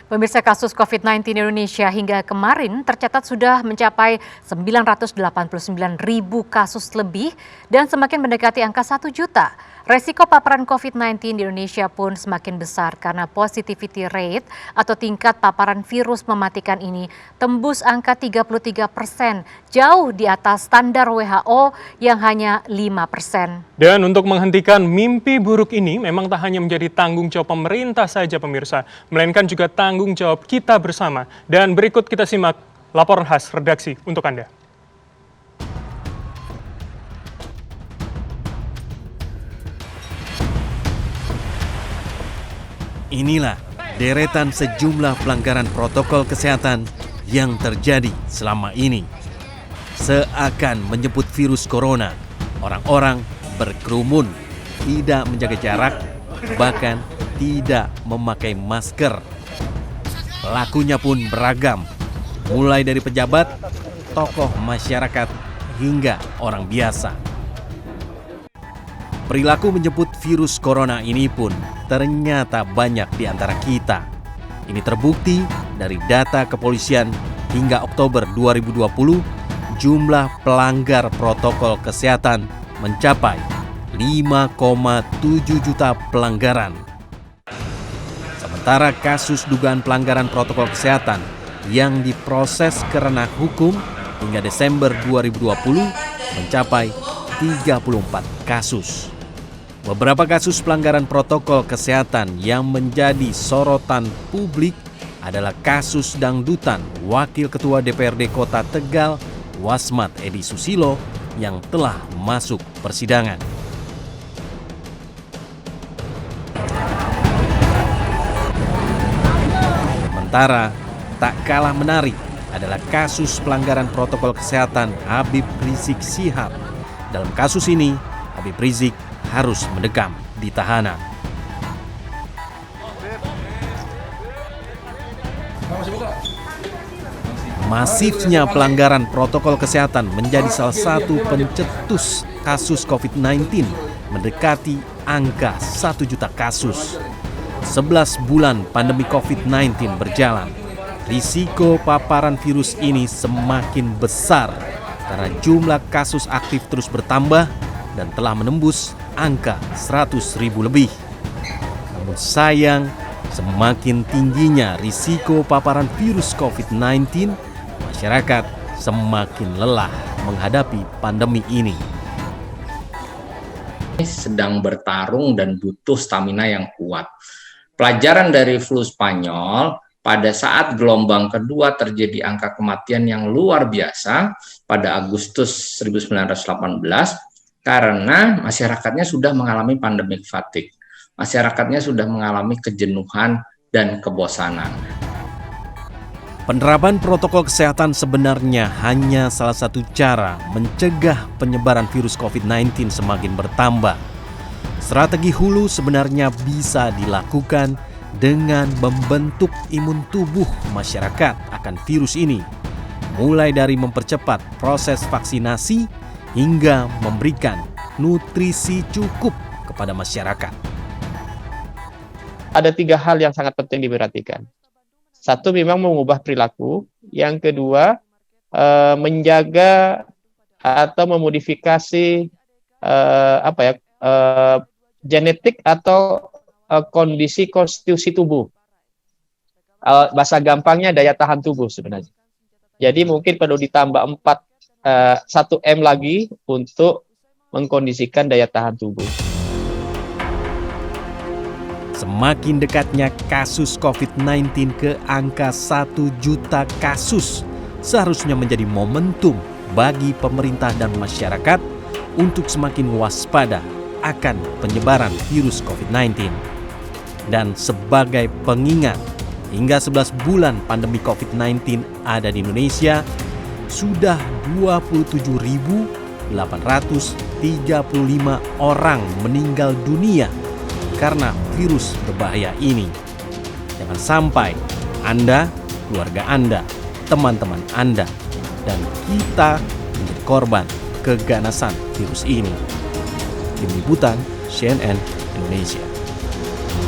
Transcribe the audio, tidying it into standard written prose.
Pemirsa, kasus COVID-19 di Indonesia hingga kemarin tercatat sudah mencapai 989.000 kasus lebih dan semakin mendekati angka 1 juta. Resiko paparan COVID-19 di Indonesia pun semakin besar karena positivity rate atau tingkat paparan virus mematikan ini tembus angka 33%, jauh di atas standar WHO yang hanya 5%. Dan untuk menghentikan mimpi buruk ini memang tak hanya menjadi tanggung jawab pemerintah saja pemirsa, melainkan juga tanggung jawab kita bersama. Dan berikut kita simak laporan khas redaksi untuk Anda. Inilah deretan sejumlah pelanggaran protokol kesehatan yang terjadi selama ini. Seakan menyebut virus corona, orang-orang berkerumun, tidak menjaga jarak, bahkan tidak memakai masker. Pelakunya pun beragam, mulai dari pejabat, tokoh masyarakat, hingga orang biasa. Perilaku menyebut virus corona ini pun ternyata banyak di antara kita. Ini terbukti dari data kepolisian hingga Oktober 2020, jumlah pelanggar protokol kesehatan mencapai 5,7 juta pelanggaran. Sementara kasus dugaan pelanggaran protokol kesehatan yang diproses ke ranah hukum hingga Desember 2020 mencapai 34 kasus. Beberapa kasus pelanggaran protokol kesehatan yang menjadi sorotan publik adalah kasus dangdutan Wakil Ketua DPRD Kota Tegal, Wasmat Edi Susilo, yang telah masuk persidangan. Sementara tak kalah menarik adalah kasus pelanggaran protokol kesehatan Habib Rizik Syihab. Dalam kasus ini, Habib Rizik harus mendekam di tahanan. Masifnya pelanggaran protokol kesehatan menjadi salah satu pencetus kasus COVID-19 mendekati angka 1 juta kasus. 11 bulan pandemi COVID-19 berjalan, risiko paparan virus ini semakin besar karena jumlah kasus aktif terus bertambah dan telah menembus angka 100.000 lebih. Namun sayang, semakin tingginya risiko paparan virus COVID-19, masyarakat semakin lelah menghadapi pandemi ini. Sedang bertarung dan butuh stamina yang kuat. Pelajaran dari flu Spanyol, pada saat gelombang kedua terjadi angka kematian yang luar biasa pada Agustus 1918, karena masyarakatnya sudah mengalami pandemic fatigue. Masyarakatnya sudah mengalami kejenuhan dan kebosanan. Penerapan protokol kesehatan sebenarnya hanya salah satu cara mencegah penyebaran virus COVID-19 semakin bertambah. Strategi hulu sebenarnya bisa dilakukan dengan membentuk imun tubuh masyarakat akan virus ini, mulai dari mempercepat proses vaksinasi hingga memberikan nutrisi cukup kepada masyarakat. Ada 3 hal yang sangat penting diperhatikan. 1, memang mengubah perilaku. Yang kedua, menjaga atau memodifikasi genetik atau kondisi konstitusi tubuh. Bahasa gampangnya daya tahan tubuh sebenarnya. Jadi mungkin perlu ditambah 1M lagi untuk mengkondisikan daya tahan tubuh. Semakin dekatnya kasus COVID-19 ke angka 1 juta kasus, seharusnya menjadi momentum bagi pemerintah dan masyarakat untuk semakin waspada akan penyebaran virus COVID-19. Dan sebagai pengingat, hingga 11 bulan pandemi COVID-19 ada di Indonesia, sudah 27.835 orang meninggal dunia karena virus berbahaya ini. Jangan sampai Anda, keluarga Anda, teman-teman Anda, dan kita menjadi korban keganasan virus ini. Tim Liputan CNN Indonesia.